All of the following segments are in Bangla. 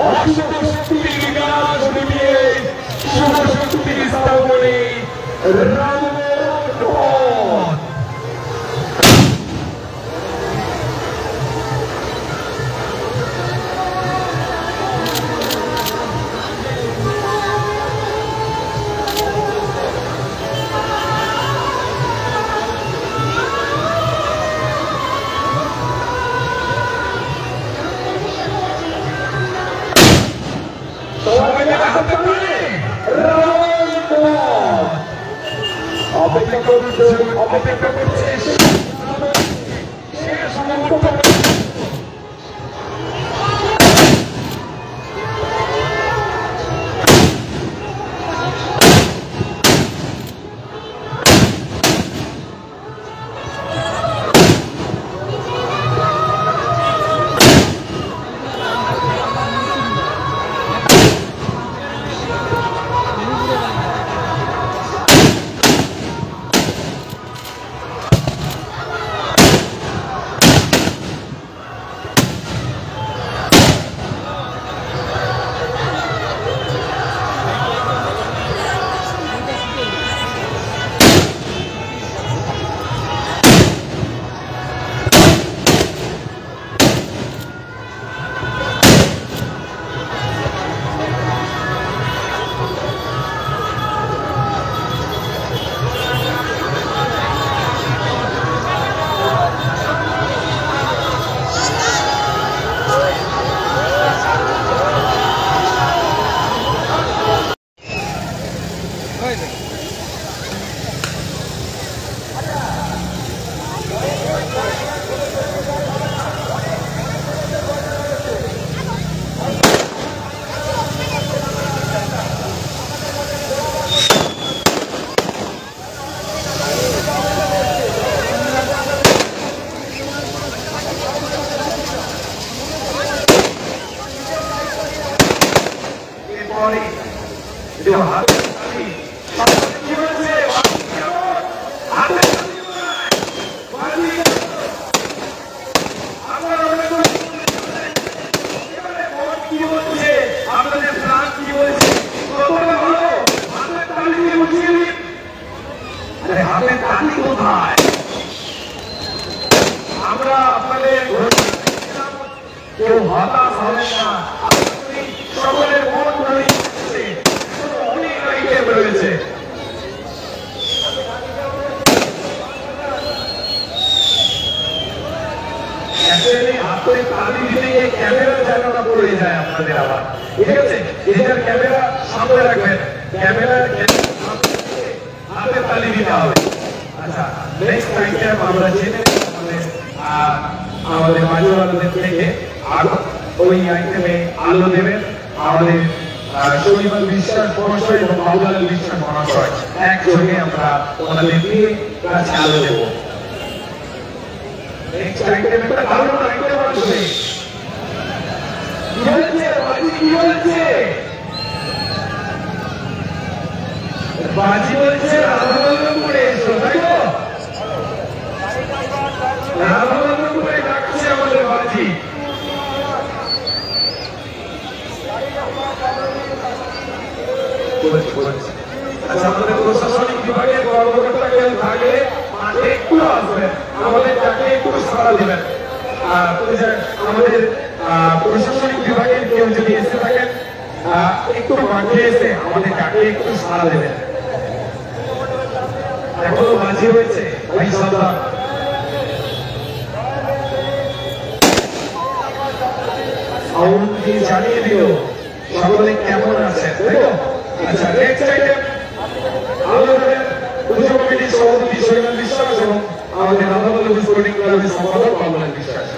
অশুভশক্তির বিনাশ ঘটিয়ে শুভশক্তির স্থাপনে অপেক্ষা করছে আমরা আপনাদের কেউ হতাশ হবে না, সকলের মন অনেক আইটেম রয়েছে। হাতে তালি দিলে ক্যামেরা জানাটা পড়ে যায় আপনাদের আবার, ঠিক আছে? এটার ক্যামেরা সামনে রাখবেন, ক্যামেরার হাতে তালি দিতে হবে। আচ্ছা, নেক্সট আইটেম আমরা জেনে আমাদের মাঝিওয়ালাদের থেকে ওই আইটেমে আলো দেবেন আমাদের শরীফুল বিশ্বাস মহাশয় এবং বাবুলাল বিশ্বাস মহাশয়, একযোগে আমরা ওনাদের দিয়ে কাছে আলো দেব। নেক্সট আইটেম একটা দারুণ আইটেম আসবে। কি হয়েছে বাজি? কি হয়েছে বাজি? বলছে রাধাবল্লভপুরে এসো, তাই তো? রাধাবল্লভপুরে ডাকছে আমাদের বাজি। আচ্ছা, আমাদের প্রশাসনিক বিভাগের কর্মকর্তা কেউ থাকলে মাঠে একটু আসবেন, আমাদের ডাকে একটু সাড়া দেবেন। আমাদের প্রশাসনিক বিভাগের কেউ যদি এসে থাকেন একটু মাঠে এসে আমাদের ডাকে একটু সাড়া দেবেন। এখনো বাজি হয়েছে, ভাই সাবধান। সাউন্ড দিয়ে জানিয়ে দিও সকলে কেমন আছে, তাই তো? আচ্ছা, নেক্সট আইটেম আমাদের পুজো কমিটির সভাপতি শৈবাল বিশ্বাস এবং আমাদের রাধাবল্লভ স্পোর্টিং ক্লাবের সম্পাদক বাবুলাল বিশ্বাস।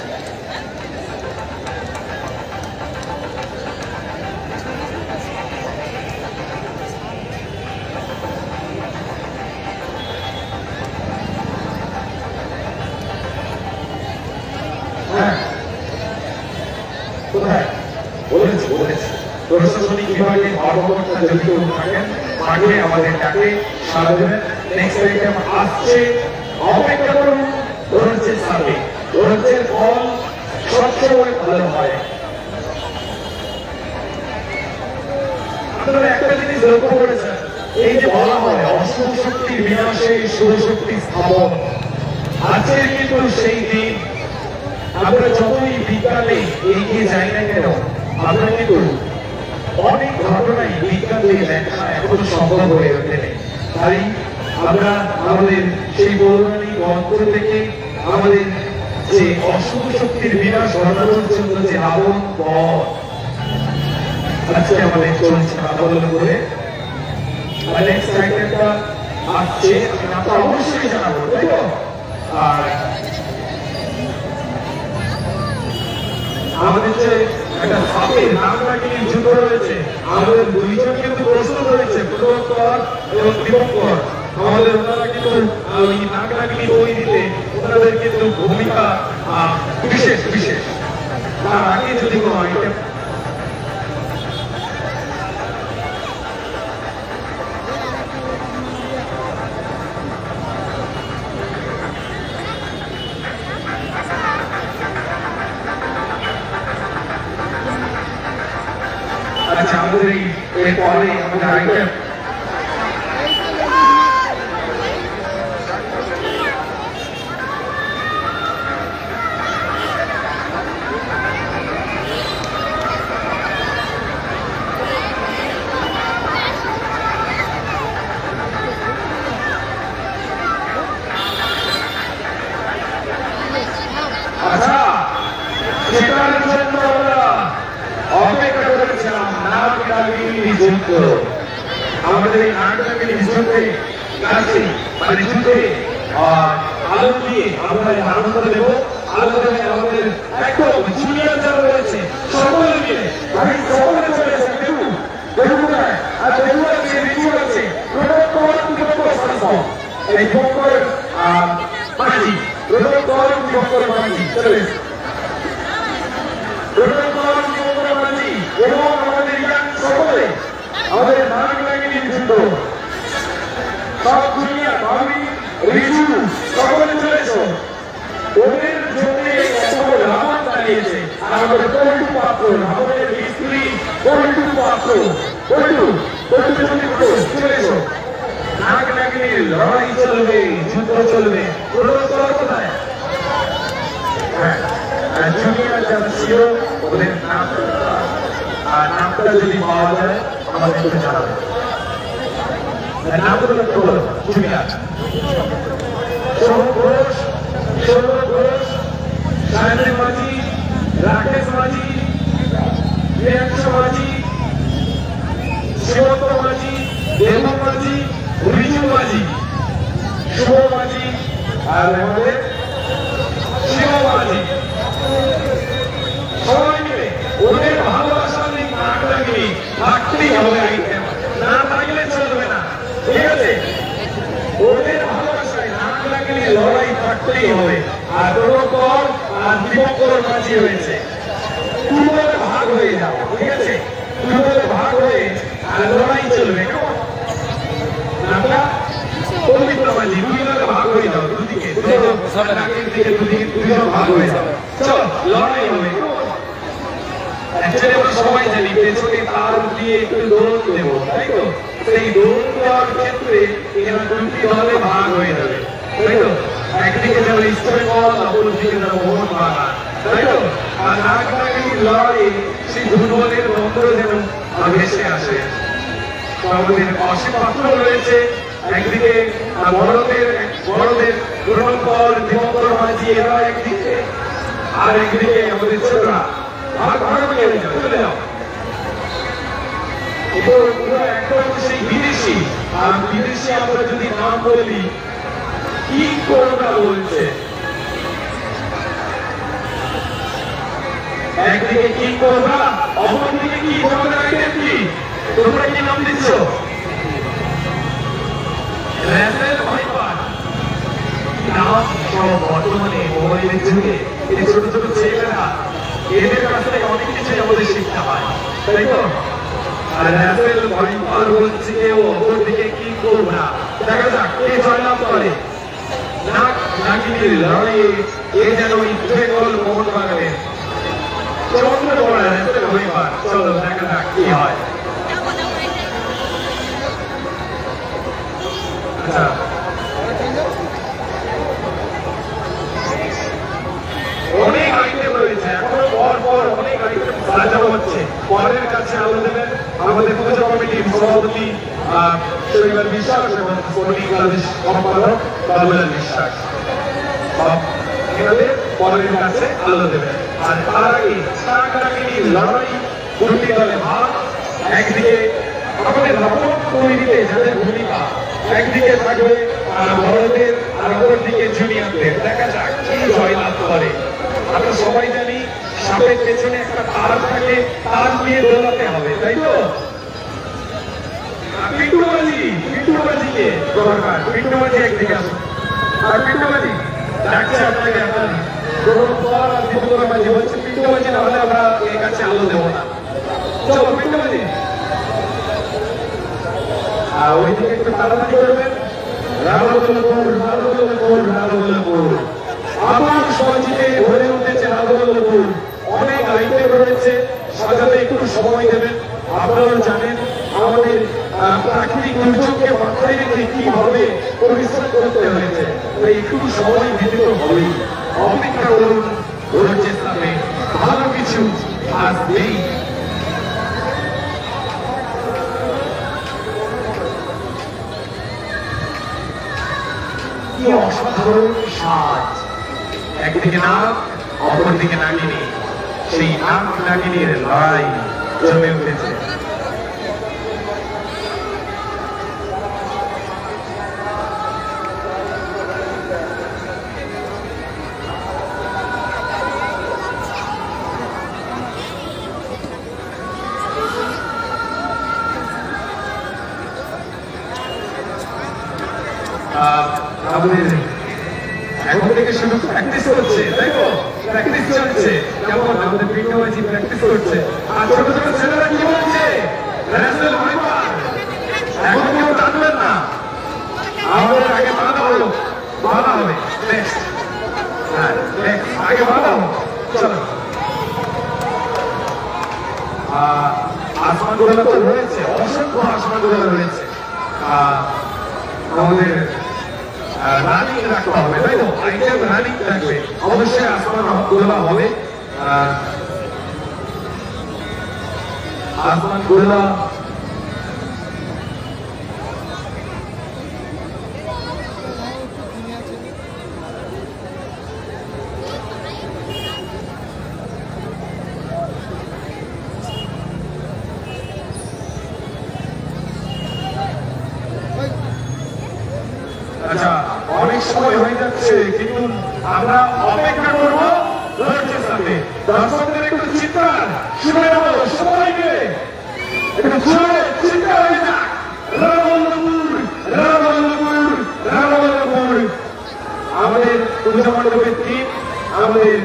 কোথায় বলেছি? প্রশাসনিক বিভাগের কর্মকর্তা যদি কেউ থাকেন মাঠে আমাদের ডাকে সাড়া দেবেন। নেক্সট আইটেম আসছে, অপেক্ষা করুন। ধরছে সার্ভে, ধরছে ফল সবসময় ভালো হয়। আপনারা একটা জিনিস লক্ষ্য করেছেন, এই যে বলা হয় অশুভ শক্তির বিনাশে শুভ শক্তি স্থাপন, আজকের কিন্তু সেই দিন। আমরা যতই বিজ্ঞানে এগিয়ে যাই না কেন, আমরা কিন্তু অনেক ঘটনাই বিজ্ঞান দিয়ে দেখা এখনো সম্ভব হয়ে ওঠেনি। তাই আমরা আমাদের সেই পৌরাণিক গ্রন্থ থেকে আমাদের যে অশুভ শক্তির বিনাশ ঘটানোর জন্য যে রাবণ বধ আজকে আমাদের চলছে আন্দোলন করে, নেক্সট আইটেমটা আসছে, আমরা অবশ্যই জানাবো, তাই তো? আর আমাদের যে একটা সাপের নাগনাগিনীর যুদ্ধ রয়েছে, আমাদের দুইজন কিন্তু প্রস্তুত রয়েছে, প্রভাকর এবং দীপঙ্কর। আমাদের ওনারা কিন্তু ওই নাগনাগিনী বই দিতে ওনাদের কিন্তু ভূমিকা বিশেষ বিশেষ। তার আগে যদি কোনো আইটেম আমাদের এই পরে আমাদের আইটেম আচ্ছা, সেটার জন্য আমরা অপেক্ষা করেছিলাম। নাগনাগিনী যুদ্ধ, আমাদের এই নাগনাগিনী যুদ্ধে কাছে মানে যুদ্ধে আলো দিয়ে আমরা আনন্দ দেব। আনন্দ দেবে আমাদের একদম জুনিয়র যারা রয়েছে সকলে মিলে, আমি সকলে চলে এসে দেখুন দেখুন আর দেখুন যে রিচুয়াল আছে এই বঙ্কর মাঝি বঙ্কর মাঝি চলে এবং আমাদের সকলে আমাদের নাগনাগিনী যুদ্ধ সব দুনিয়া ভাবি ঋতু সকলে চলেছে। ওদের জন্য রাবণ দাঁড়িয়েছে, আর আমাদের কল্টু পাত্র, আমাদের স্ত্রী কল্টু পাত্র, কল্টু চলেছ। নাগনাগিনীর লড়াই চলবে, যুদ্ধ চলবে। কোথায় জুনিয়র যারা ছিল ওদের নাম আর নামটা যদি পাওয়া যায় আমাদেরকে জানাবে। নামগুলো বলো জুনিয়র সৌরভ ঘোষ, সৌরভ ঘোষ, সায়নের মাঝি, রাকেশ মাঝি, প্রিয়াংশ মাঝি, সীমন্ত মাঝি, দেব মাঝি, রিজু মাঝি, শুভ মাঝি আর আমাদের শিব মাঝি। সবাই মিলে ওদের ভালোবাসা নাগনাগিনী থাকতেই হবে, আইটেম না থাকলে চলবে না, ঠিক আছে? ওদের ভালোবাসায় নাগনাগিনী লড়াই থাকতেই হবে। আর প্রভাকর আর দীপঙ্কর মাঝি হয়েছে, তুই বলে ভাগ হয়ে যাও, ঠিক আছে? তুই বলে ভাগ হয়ে আর লড়াই চলবে, কেমন? আমরা পবিত্র মাঝি দুই বলে ভাগ হয়ে যাও, দুদিকে দুজন ভাগ হয়ে যাও, চলো লড়াই হবে। আমরা সবাই জানি পেছনে তার দিয়ে একটু দৌড় দেবো, তাই তো? সেই দৌড় দেওয়ার ক্ষেত্রে এরা দুটি দলে ভাগ হয়ে যাবে, তাই তো? একদিকে যাবে ইস্ট বেঙ্গল, অপরদিকে যাবে মোহনবাগান, তাই তো? আর নাগনাগিনীর লড়াইয়ে সেই দুর্বলের দ্বন্দ্ব যেন ভেসে আসে। আমাদের অসীম পাত্র রয়েছে একদিকে, বড়দের প্রভাকর, দীপঙ্কর মাঝি এরা একদিকে, আর একদিকে আমাদের ছোটরা। সেই বিদেশি, আর বিদেশি আমরা যদি নাম বলি কি করোনা বলছে, একদিকে কি করবা, অপরদিকে কি করবে, কি তোমরা কি নাম দিচ্ছ? বর্তমানে মোবাইলের যুগে এই ছোট ছোট ছেলেরা এদের কাছ থেকে অনেক কিছু আমাদের শিখতে হয়, তাই তো? আর রাসেল ভাইপার বলছে কেউ অপরদিকে কি করবো না, দেখা যাক কে জয়লাভ করে। নাগনাগিনীর লড়াইয়ে এ যেন ইস্ট বেঙ্গল মোহনবাগানের চন্দ্রকোনা ন্যাশনাল হাইওয়ে পার। চলো দেখা যাক কি হয়। আচ্ছা, অনেক আইটেম রয়েছে, এখনো পর অনেক আইটেম সাজানো হচ্ছে। পরের কাছে আলো দেবেন আমাদের পুজো কমিটির সভাপতি শৈবাল বিশ্বাস এবং স্পোর্টিং ক্লাবের সম্পাদক বাবুলাল বিশ্বাস। এনাদের পরের কাছে আলো দেবেন। আর তার আগে সারাকারাগিনীর লড়াই দুটি দলে ভাগ। একদিকে আমাদের রাবণ তৈরিতে যাদের ভূমিকা, একদিকে থাকবে বড়দের আর অপরদিকে জুনিয়রদের। দেখা যাক কি জয়লাভ করে। আমরা সবাই জানি সাপের পেছনে একটা তার থাকে, তার নিয়ে দৌড়াতে হবে, তাই তো? পিন্টুবাজিকে দরকার। পিন্টুবাজি একদিকে আসুন। আর পিন্টুবাজি ডাকছে আপনাকে, আপনার বলছে পিন্টুবাজি না হলে আমরা এর কাছে আলো দেবো না। চলো পিন্টুবাজি, ওইদিকে একটু তাড়াতাড়ি করবেন। আমার সমাজে ভরে উঠেছে রাজবল্লভপুর। অনেক আইটেম রয়েছে, সাজাতে একটু সময় দেবেন। আপনারা জানেন আমাদের প্রাকৃতিক দুর্যোগকে মাথায় রেখে কিভাবে পরিশ্রম করতে হয়েছে, তাই একটু সময় দিতে তো হবেই। অপেক্ষা করুন, ধৈর্যের সাথে ভালো কিছু আসবেই। কি অসাধারণ সাজ! একদিকে নাক, অপরদিকে নাগিনী। সেই নাক নাগিনীর লড়াই জমে উঠেছে। আমাদের এখন থেকে শুধু প্র্যাকটিস করছে, তাই তো? প্র্যাকটিস চলছে। কেমন আমাদের পিন্টুবাজি প্র্যাকটিস করছে। আর ছোট ছোট ছেলেরা কি বলছে? ন্যাশনাল হাইওয়ে এখন কেউ টানবেন না, আমাদের আগে বাধা হলো, বাধা হবে। হ্যাঁ, আগে বাধা হলো। চলো, আসমান গোলা তো রয়েছে, অসংখ্য আসমান গোলা রয়েছে। আমাদের রানিং রাখতে হবে, তাই তো? আইটেম রানিং থাকবে, অবশ্যই আসমান গোলা হবে। আসমান গোলা আচ্ছা, অনেক সময় হয়ে যাচ্ছে, কিন্তু আমরা অপেক্ষা করবো ধৈর্যের সাথে। দর্শকদের একটু চিৎকার শুনে নেবো, সবাই মিলে একটু জোরে চিৎকার হয়ে যাক। রাজবল্লভপুর, রাজবল্লভপুর, রাজবল্লভপুর। আমাদের পুজো মণ্ডপের টিম, আমাদের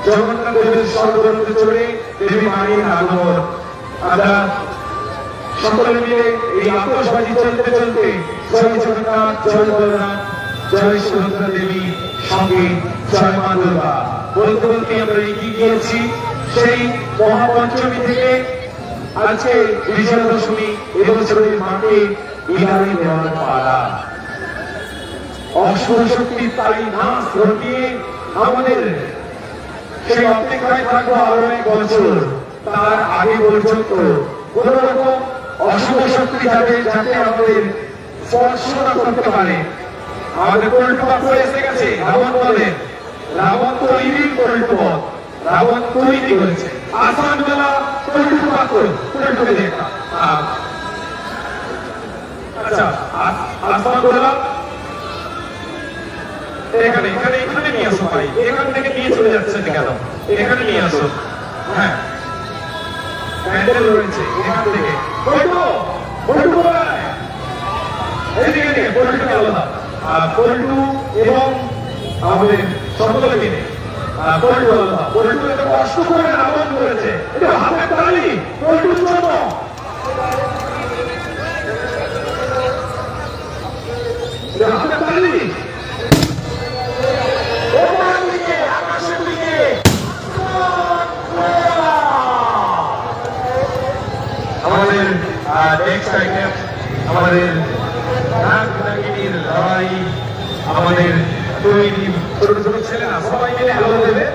জগন্নাথ দেবের স্বর্গরথে চড়ে দেবী মায়ের আগমন। আমরা সকলে মিলে এই আতশবাজি চলতে চলতে জয় জগন্নাথ, জয় বলরাম, জয় সুভদ্রা দেবী, সঙ্গে জয় মা দুর্গা বলতে বলতে আমরা এগিয়ে গিয়েছি সেই মহাপঞ্চমী থেকে আজকে বিজয়া দশমী এবছরের মাকে বিদায় দেওয়ার পালা। অশুভ শক্তি তাই নাশ ঘটিয়ে আমাদের সেই অপেক্ষায় থাকবো আরো এক বছর। তার আগে পর্যন্ত কোন রকম অশুভ শক্তি যাতে আমাদের স্পর্শ না করতে পারে। আমাদের পল্টু পাত্র এসে গেছে, রাবণ বলেন, রাবণ তৈরি পল্টু পথ, রাবণ তৈরি করেছে। আসমান বেলা পল্টু পাত্র, পল্টুকে দেখা। আচ্ছা, আসমান বেলা এখানে এখানে এখানে নিয়ে আসো ভাই, এখান থেকে নিয়ে চলে যাচ্ছে কেন? এখানে নিয়ে আসো। হ্যাঁ, প্যান্ডেল রয়েছে এখান থেকে। পল্টু, পল্টু কোথায়? এদিকে পল্টুকে আলাদা। পল্টু এবং আমাদের সকলে মিলে পল্টু আলাদা। পল্টু এত কষ্ট করে রাবণ করেছে, এটা হাতের তালি পল্টুর জন্য। হাতের তালি আকাশের দিকে। নেক্সট আইটেম আমাদের নাগিনীর লড়াই আমাদের তৈরি ছোট ছোট ছেলেরা সবাই মিলে আলো দেবে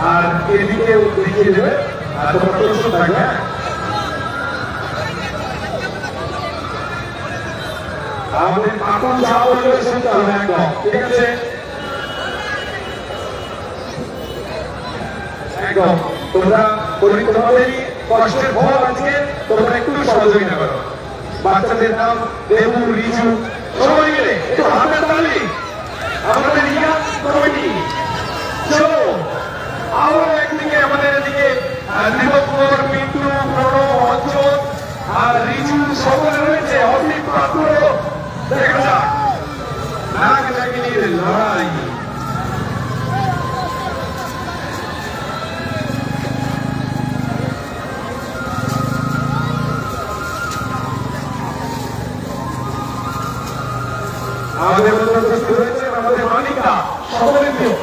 আর এদিকে দেখিয়ে দেবে আর তোমার প্রস্তুত থাকবে আমাদের কাকুন যা বলবে শুনতে হবে একদম ঠিক আছে একদম তোমরা তোমাদেরই কষ্টের ফল আজকে তোমরা একটু সহযোগিতা করো বাচ্চাদের নাম দেবু রিজু সবাই মিলে একটু হাতের তালি আমাদের ইয়াং কমিটি চলো আরো একদিকে আমাদের এদিকে দীপঙ্কর পিন্টু প্রণব অঞ্চল আর রিজু সকলে রয়েছে অনেক পাত্র দেখা যাক নাগিনীর লড়াই আমাদের মধ্যে উপস্থিত হয়েছে আমাদের মানিকা সকলের প্রিয়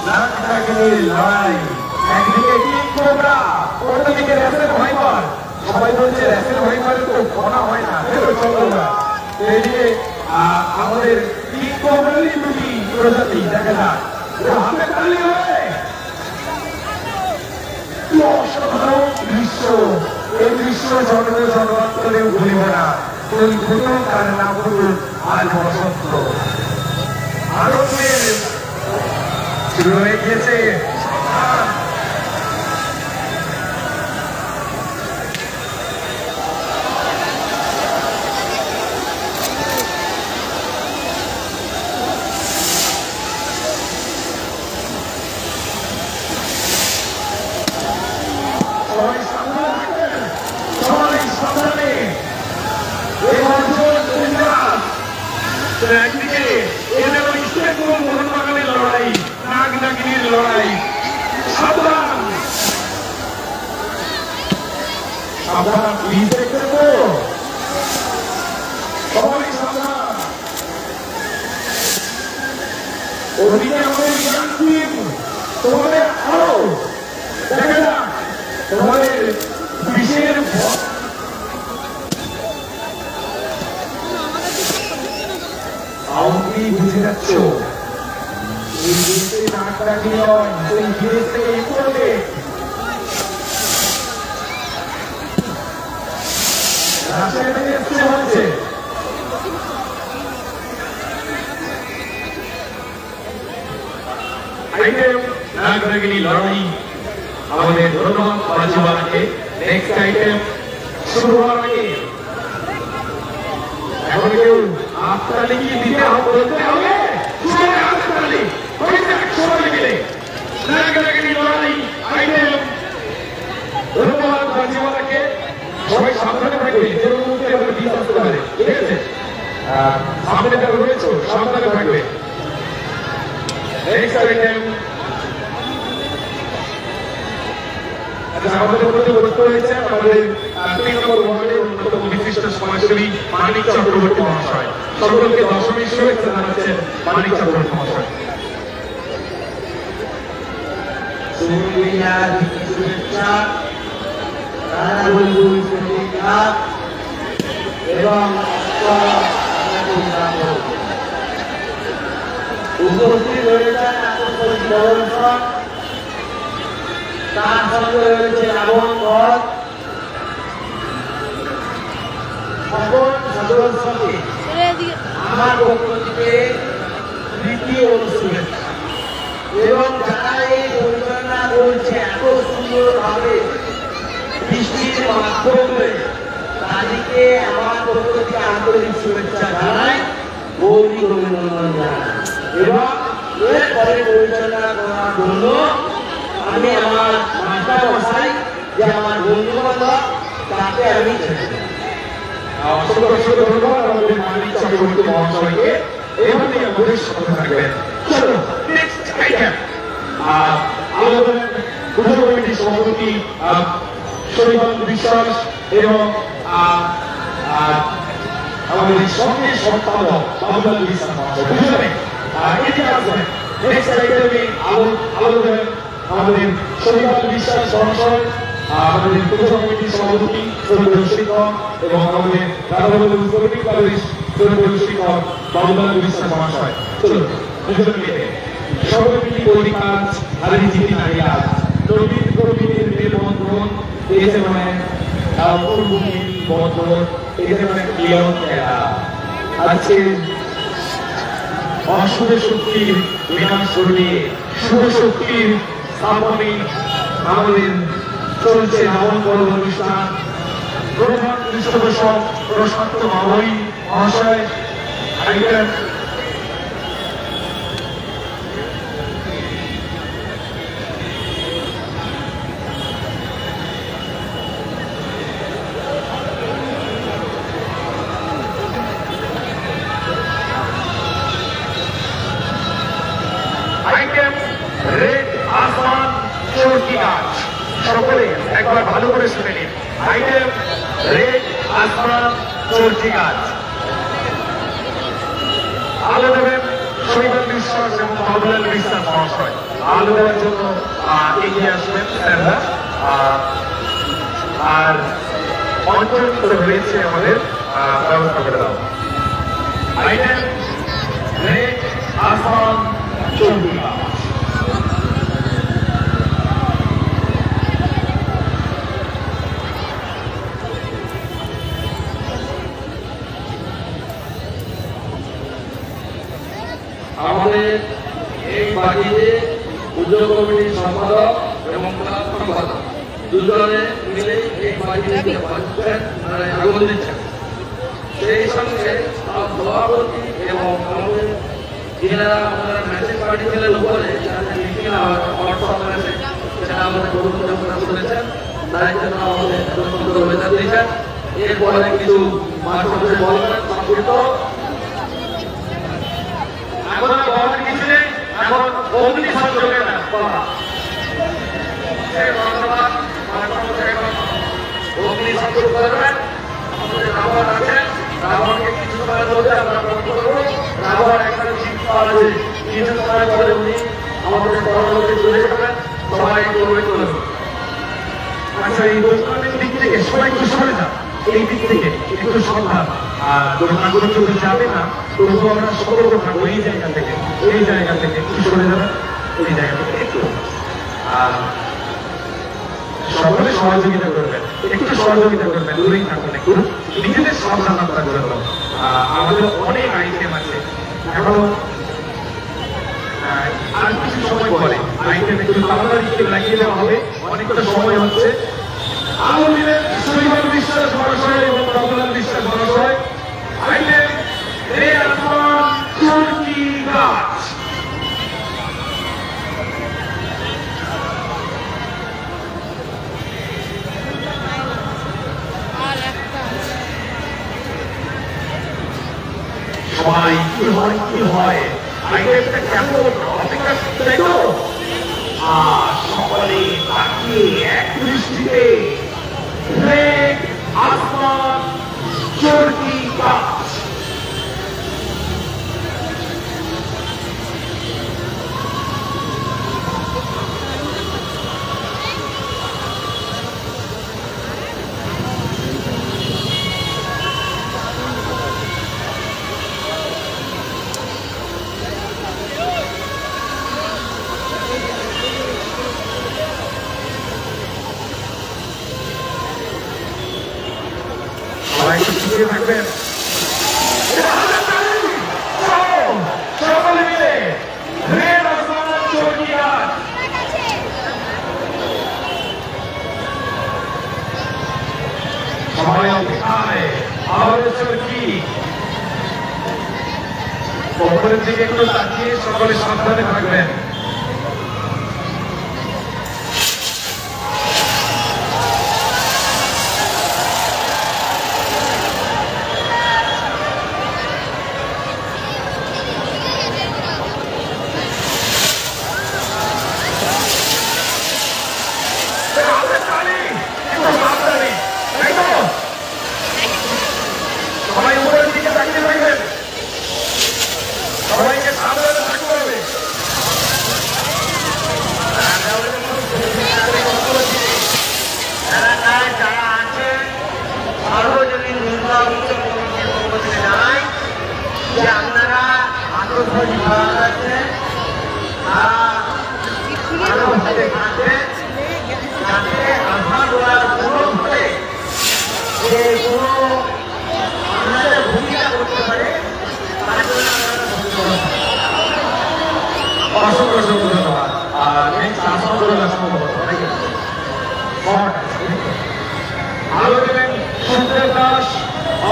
নাগিনীর লড়াই একদিকে কিং কোবরা অন্যদিকে র্যাসেল ভাইপার সবাই বলছে র্যাসেল ভাইপারের তো ঘোড়া হয় না এদিকে আমাদের কিং কোবরারই দুটি প্রজাতি দেখা যাক হাতে তালি হবে অসাধারণ দৃশ্য এই দৃশ্য জন্মান্তরেও ভুলিব না কোন ভুলো তার নাম হল আজ বসন্ত আরো শুরু হয়ে গিয়েছে একদিকে এদের ইস্তেকুল মোহনবাগানের লড়াই নাগিনীর লড়াই সাবধান সাবধান প্লিজ দেখতে তো সবাই সাবধান ওদিকে আমাদের ইয়াং টিম তোমাদের আরো দেখা যাক তোমাদের বিশের বুঝে যাচ্ছ এই জিনিসে নাকটা কি নয় সেই জিনিস থেকে এই করবে হচ্ছে নাগিনী লড়াই আমাদের ধন্যবাদ বাজিওয়ালাকে নেক্সট আইটেম শুরু হওয়ার আগে এখন কেউ আপনাকে কি দিতে হবে বলতে হবে সবাই মিলে নাগিনী লড়াই আইটেম ধন্যবাদ বাজিওয়ালাকে সবাই সাবধানে থাকবে যেন মুখে আবার বিষ আসতে পারে ঠিক আছে সামনে যারা রয়েছে সাবধানে থাকবে নেক্সট আইটেম আমাদের মধ্যে উপস্থিত হয়েছে আমাদের 3 নম্বর ওয়ার্ডের অন্যতম বিশিষ্ট সমাজসেবী মানিক চক্রবর্তী মহাশয় সকলকে দশমীর শুভেচ্ছা জানাচ্ছেন মানিক চক্রবর্তী মহাশয় এবং উপস্থিত হয়েছেন তার সঙ্গে রয়েছে রাবণ পথ সকল সদস্যকে আমার পক্ষ থেকে দ্বিতীয় শুভেচ্ছা এবং যারা এই পরিচালনা করছে এত সুন্দরভাবে বৃষ্টির মাধ্যমে তাদেরকে আমার পক্ষ থেকে আন্তরিক শুভেচ্ছা জানাই গৌরী অভিনন্দন জানাই এবং এরপরে পরিচালনা করার জন্য আমি আমার মাতা বসাই যে আমার বন্ধু বান্ধব তাকে আমি অসংখ্য ধন্যবাদ আমাদের মানিক চক্রবর্তী মহাশয়কে এইভাবেই আমাদের সাথে থাকবেন চলো নেক্সট আইটেম আমাদের পুজো কমিটির সভাপতি শরীফাল বিশ্বাস এবং আমাদের সঙ্গে সম্পাদক বাবুলাল বিশ্বাস মহাশয় বুঝলেন এদিকে আসবেন। নেক্সট আইটেমে আলো দেবেন আমাদের শরীফুল বিশ্বাস মহাশয়, আমাদের পৌর কমিটির সভাপতি শ্রদ্ধেয় শিক্ষক এবং আমাদের রাধাবল্লভ কমিটি কলেজ শ্রদ্ধেয় শিক্ষক বাবুলাল বিশ্বাস মহাশয়। চলুন দুজন মিলে সকলে মিলে করি কাজ হারি জিতি নাহি আজ, নবীন প্রবীণের মেলবন্ধন এই যে মানে পূর্বভূমির বন্ধন, এই যে মানে মিলন খেলা। আজকে অশুভ শক্তির বিনাশ ঘটিয়ে শুভ শক্তির স্থাপনে আমাদের চলছে নবম পর্ব অনুষ্ঠান। প্রধান পৃষ্ঠপোষক প্রশান্ত মাময়ী মহাশয় আইটেম রেড আসমান চরকি গাছ। সকলে একবার ভালো করে শুনে নিন। আইটেম রেড আসমান চরকি গাছ। আলো দেবেন শরীফুল বিশ্বাস এবং বাবুলাল বিশ্বাস মহাশয়। আলো দেওয়ার জন্য এগিয়ে আসবেন স্যাররা। আর অঞ্চল করে হয়েছে আমাদের ব্যবস্থা করে দেওয়া। আইটেম রেড আসমান চরকি গাছ। আমাদের এই বাড়িতে উদ্যোগ কমিটির সম্পাদক এবং ক্লাব সম্পাদক দুজনে মিলে এই বাড়িতে আগুন দিচ্ছেন। সেই সঙ্গে সভাপতি এবং আমাদের যারা আমাদের ম্যাচের পার্টি ছিলেন উপরে সেটা আমাদের করেছেন, তাই জন্য আমাদের বেতন দিয়েছেন। এরপরে কিছু মানুষের বলবেন সংক্ষিপ্ত। এখন বলার কিছু নেই, এখন অগ্নি সংযোগের অগ্নি সংযোগ করবেন। আমাদের রাবণ আছেন, রাবণকে কিছু সময়ের মধ্যে আমরা বন্ধ করবো। রাবণ একটা জিপ পাওয়া আছে, কিছু সময় পরে উনি আমাদের পরবর্তী চলে যাবেন। সবাই করবে চলে। আচ্ছা, এই দোকানের দিক থেকে সবাই একটু সরে যান, এই দিক থেকে একটু সাবধান। আর দোকানগুলো চলে যাবে না, তবুও আমরা সতর্ক থাকবো। এই জায়গা থেকে একটু সরে যাবেন, এই জায়গা থেকে একটু। সকলে সহযোগিতা করবেন, একটু সহযোগিতা করবেন, দূরেই থাকুন একটু, নিজেদের সাবধানতার জন্য। আমাদের অনেক আইটেম আছে এখনো, আর কিছু সময় পরে আইটেম একটু তাড়াতাড়ি লাগিয়ে দেওয়া হবে, অনেকটা সময় হচ্ছে। আলো দিলেন শরীফুল বিশ্বাস মহাশয় এবং বাবুলাল বিশ্বাস মহাশয়। আইটেম রেড আসমান চরকি গাছ। সবাই কি হয় আইটেমটা কেমন অপেক্ষা দেখো। সকলে তাকিয়ে এক দৃষ্টিতে রেড আসমান চরকি গাছ। সবাই একটু শিখিয়ে থাকবেন। সকলে মিলে রেড আসমান চরকি গাছ। সবাই অপেক্ষায় আমাদের চরকি। কবরের দিকে একটু তাকিয়ে সকলে সাবধানে থাকবেন। সবাই উপরের দিকে তাকিয়ে থাকবেন, সবাইকে সাবধানে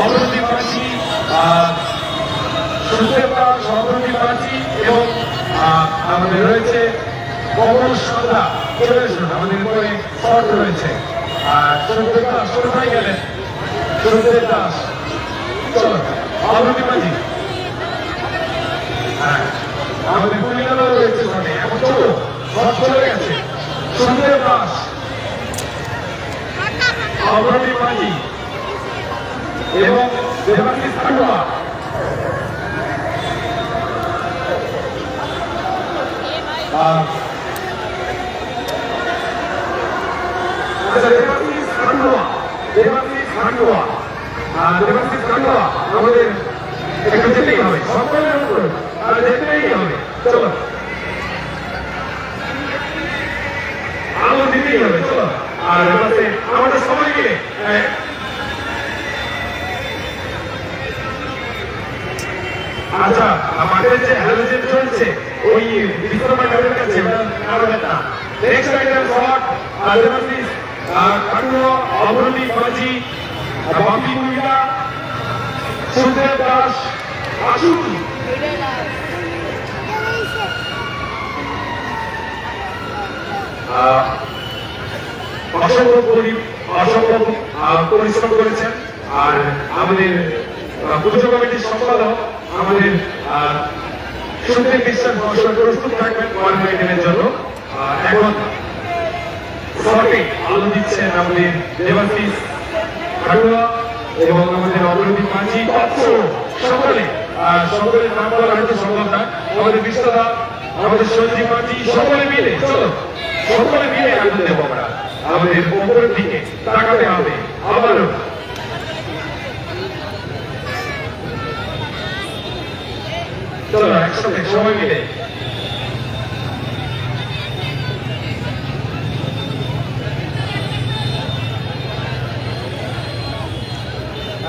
অগ্রদীপ মাঝি, সুখদেব দাস, অগ্রদীপ মাঝি এবং আমাদের রয়েছে কমল সন্ধ্যা। চলে আসুন, আমাদের উপরে শট রয়েছে। সুখদেব দাস কোথায় গেলেন? সুখদেব দাস, চলো অগ্রদীপ মাঝি। হ্যাঁ, আমাদের কুমিল্লাও রয়েছে শটে। এখন চলো, শট চলে গেছে। সুখদেব দাস, অগ্রদীপ মাঝি এবং দেবাশিস খাটুয়া। দেবাশিস খাটুয়া আমাদের একটু যেতেই হবে, সকলের উপর আর যেতেই হবে। চলো, আলো দিতেই হবে। চলো, আর আমাদের সবাই মিলে আচ্ছা, মাঠের যে হ্যালোজেন চলছে ওই বিশ্বনাথ গাড়ির কাছে না। Next item shot, Debashis Khatua, Agradeep মাঝি, বাপি মহিলা, সুখদেব দাস, আসুন। অসম্ভব পরিশ্রম করেছেন। আর আমাদের পুজো কমিটির সম্পাদক আমাদের সুখদেব বিশ্বাস মহাশয় প্রস্তুত থাকবেন ওয়ার্ল্ড আইটেমের জন্য। এখন শটে আলো দিচ্ছেন আমাদের দেবাশিস খাটুয়া এবং আমাদের অগ্রদীপ মাঝি। সকলের নাম বলা হয়তো সম্ভব না। আমাদের বিশ্বদা, আমাদের সঞ্জীব মাঝি, সকলে মিলে চলো, সকলে মিলে আনন্দ দেব আমরা। আমাদের উপরের দিকে তাকাতে হবে আবারও। চলো একসাথে সবাই মিলে।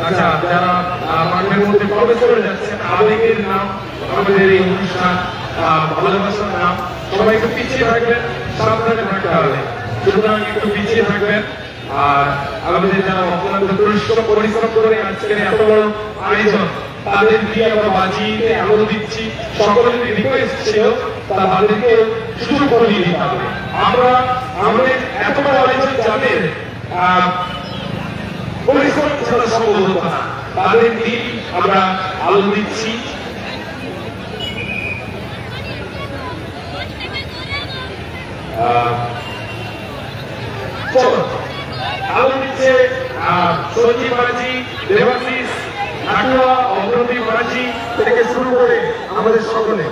আচ্ছা, যারা মাঠের মধ্যে প্রবেশ করে যাচ্ছেন, আবেগের নাম আমাদের এই অনুষ্ঠান, ভালোবাসার নাম, সবাই একটু পিছিয়ে থাকবেন, সাবধানে থাকতে হবে। সুতরাং একটু পিছিয়ে থাকবেন। আর আমাদের যারা অক্লান্ত পরিশ্রম করে আজকের এত বড় আয়োজন, তাদের দিয়ে আমরা বাজিতে আলো দিচ্ছি। সকলের রিকোয়েস্ট ছিল তাদেরকে সুযোগ করে দিতে হবে। আমরা আমাদের এত বড় আয়োজন যাদের পরিশ্রম ছাড়া সম্ভব হতো না, তাদের দিন আমরা আলো দিচ্ছি। চলো, আলো দিচ্ছে সঞ্জীব মাঝি, দেবাশিস খাটুয়া, অগ্রদীপ মাঝি থেকে শুরু করে আমাদের সকলে।